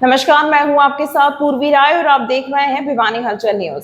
नमस्कार, मैं हूं आपके साथ पूर्वी राय और आप देख रहे हैं भिवानी हलचल न्यूज।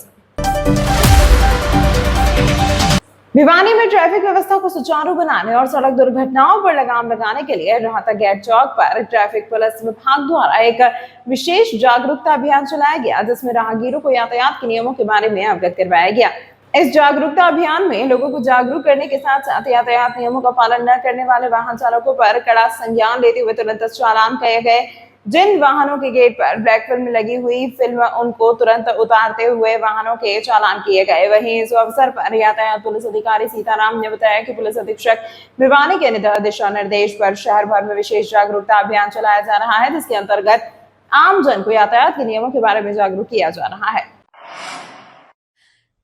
भिवानी में ट्रैफिक व्यवस्था को सुचारू बनाने और सड़क दुर्घटनाओं पर लगाम लगाने के लिए रहता गेट चौक पर ट्रैफिक पुलिस विभाग द्वारा एक विशेष जागरूकता अभियान चलाया गया, जिसमें राहगीरों को यातायात के नियमों के बारे में अवगत करवाया गया। इस जागरूकता अभियान में लोगों को जागरूक करने के साथ साथ यातायात नियमों का पालन न करने वाले वाहन चालकों पर कड़ा संज्ञान लेते हुए तुरंत चालान किए गए। जिन वाहनों के गेट पर ब्लैक फिल्म लगी हुई फिल्म उनको तुरंत उतारते हुए वाहनों के चालान किए गए। वहीं इस अवसर पर यातायात पुलिस अधिकारी सीताराम ने बताया कि पुलिस अधीक्षक भिवानी के दिशा निर्देश पर शहर भर में विशेष जागरूकता अभियान चलाया जा रहा है, जिसके अंतर्गत आम जन को यातायात के नियमों के बारे में जागरूक किया जा रहा है।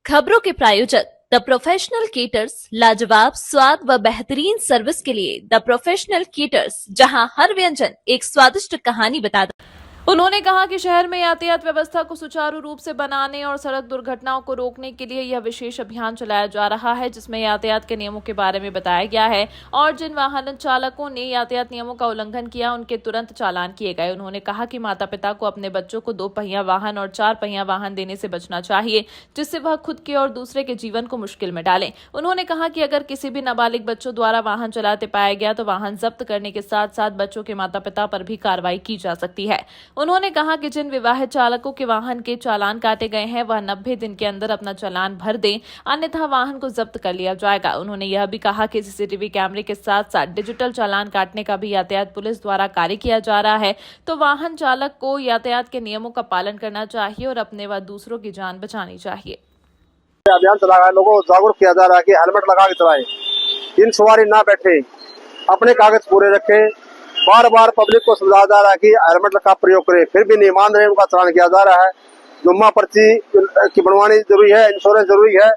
खबरों के प्रायोजक द प्रोफेशनल केटर्स, लाजवाब स्वाद व बेहतरीन सर्विस के लिए द प्रोफेशनल केटर्स, जहां हर व्यंजन एक स्वादिष्ट कहानी बताता। उन्होंने कहा कि शहर में यातायात व्यवस्था को सुचारू रूप से बनाने और सड़क दुर्घटनाओं को रोकने के लिए यह विशेष अभियान चलाया जा रहा है, जिसमें यातायात के नियमों के बारे में बताया गया है और जिन वाहन चालकों ने यातायात नियमों का उल्लंघन किया उनके तुरंत चालान किए गए। उन्होंने कहा कि माता पिता को अपने बच्चों को 2 पहिया वाहन और 4 पहिया वाहन देने से बचना चाहिए, जिससे वह खुद के और दूसरे के जीवन को मुश्किल में डालें। उन्होंने कहा कि अगर किसी भी नाबालिग बच्चों द्वारा वाहन चलाते पाया गया तो वाहन जब्त करने के साथ साथ बच्चों के माता पिता पर भी कार्रवाई की जा सकती है। उन्होंने कहा कि जिन विवाहित चालकों के वाहन के चालान काटे गए हैं वह 90 दिन के अंदर अपना चालान भर दें, अन्यथा वाहन को जब्त कर लिया जाएगा। उन्होंने यह भी कहा कि सीसीटीवी कैमरे के साथ साथ डिजिटल चालान काटने का भी यातायात पुलिस द्वारा कार्य किया जा रहा है, तो वाहन चालक को यातायात के नियमों का पालन करना चाहिए और अपने व दूसरों की जान बचानी चाहिए। अभियान चला रहा है, लोगों को जागरूक किया जा रहा है कि हेलमेट लगा के चलाएं, इन सवारी ना बैठे, अपने कागज पूरे रखें। बार बार पब्लिक को समझाया जा रहा है कि हेलमेट का प्रयोग करें, फिर भी नहीं मान रहे, उनका चालान किया जा रहा है। जुम्मा पर्ची की बनवानी जरूरी है, इंश्योरेंस जरूरी है।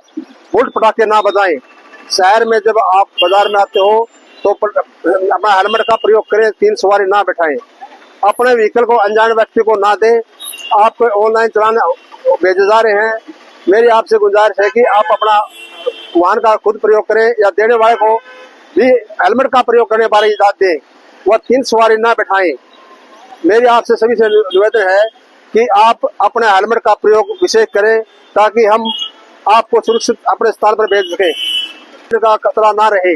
बुलेट पटाखे ना बजाएं। शहर में जब आप बाजार में आते हो तो अपना हेलमेट का प्रयोग करें, 3 सवारी ना बैठाएं। अपने व्हीकल को अनजान व्यक्ति को ना दें। आप ऑनलाइन चलान भेजे जा रहे हैं, मेरी आपसे गुजारिश है कि आप अपना वाहन का खुद प्रयोग करें या देने वाले को भी हेलमेट का प्रयोग करने वाले इजाजत दें, वह 3 सवारी ना बैठाएं। मेरी आपसे सभी से निवेदन है कि आप अपने हेलमेट का प्रयोग विशेष करें, ताकि हम आपको सुरक्षित अपने स्थान पर भेज सकें, का खतरा ना रहे।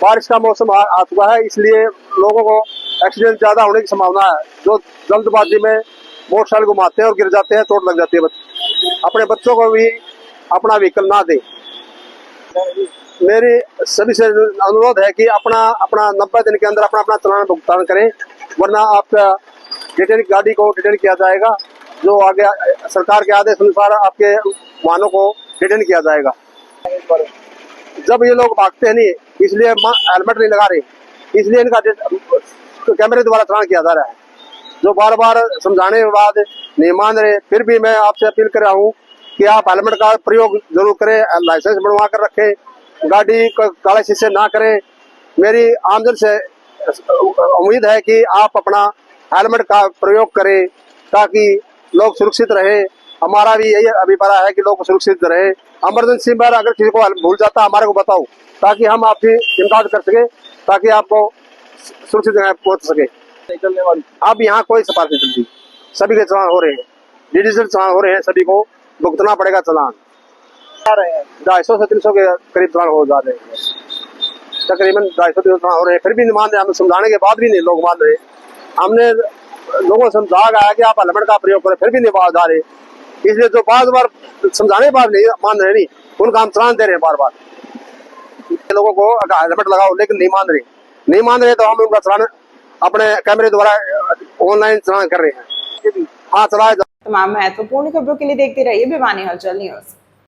बारिश का मौसम आ चुका है, इसलिए लोगों को एक्सीडेंट ज्यादा होने की संभावना है। जो जल्दबाजी में मोटरसाइकिल घुमाते हैं और गिर जाते हैं, चोट लग जाती है। अपने बच्चों को भी अपना व्हीकल ना दें। मेरी सभी से अनुरोध है कि अपना 90 दिन के अंदर अपना चालान भुगतान करें, वरना आपका डिटेन गाड़ी को डिटेन किया जाएगा। जो आगे सरकार के आदेश अनुसार आपके वाहनों को डिटेन किया जाएगा। जब ये लोग भागते हैं नहीं, इसलिए हेलमेट नहीं लगा रहे, इसलिए इनका कैमरे द्वारा चालान किया जा रहा है। जो बार बार समझाने के बाद नहीं मान रहे, फिर भी मैं आपसे अपील कर रहा हूँ कि आप हेलमेट का प्रयोग जरूर करें, लाइसेंस बनवा कर रखें, गाड़ी को काले शीशे ना करें। मेरी आमजन से उम्मीद है कि आप अपना हेलमेट का प्रयोग करें, ताकि लोग सुरक्षित रहे। हमारा भी यही अभिप्राय है कि लोग सुरक्षित रहे। इमरजेंसी में अगर किसी को भूल जाता हमारे को बताओ, ताकि हम आपकी इमदाद कर सके, ताकि आपको सुरक्षित जगह पहुंच सके। अब यहाँ कोई सिफारिश नहीं चलती, सभी के चालान हो रहे हैं, डिजिटल चालान हो रहे हैं, सभी को भुगतना पड़ेगा चालान। 250 से 300 के करीब चालान हो जा रहे हैं, तकरीबन 250-300 चालान हो रहे हैं, फिर भी नहीं मान रहे। हम समझाने के बाद भी नहीं लोग मान रहे। हमने लोगों को समझाया गया कि आप हेलमेट का प्रयोग करें, फिर भी नहीं बात आ रहे। इसलिए जो बार समझाने के बाद नहीं मान रहे, नहीं उनका हम चालान दे रहे हैं बार बार। लोगों को हेलमेट लगाओ, लेकिन नहीं मान रहे तो हम उनका चालान अपने कैमरे द्वारा ऑनलाइन चालान कर रहे हैं। हाँ, चलाया। तमाम महत्वपूर्ण खबरों के लिए देखते रहिए भिवानी हलचल न्यूज।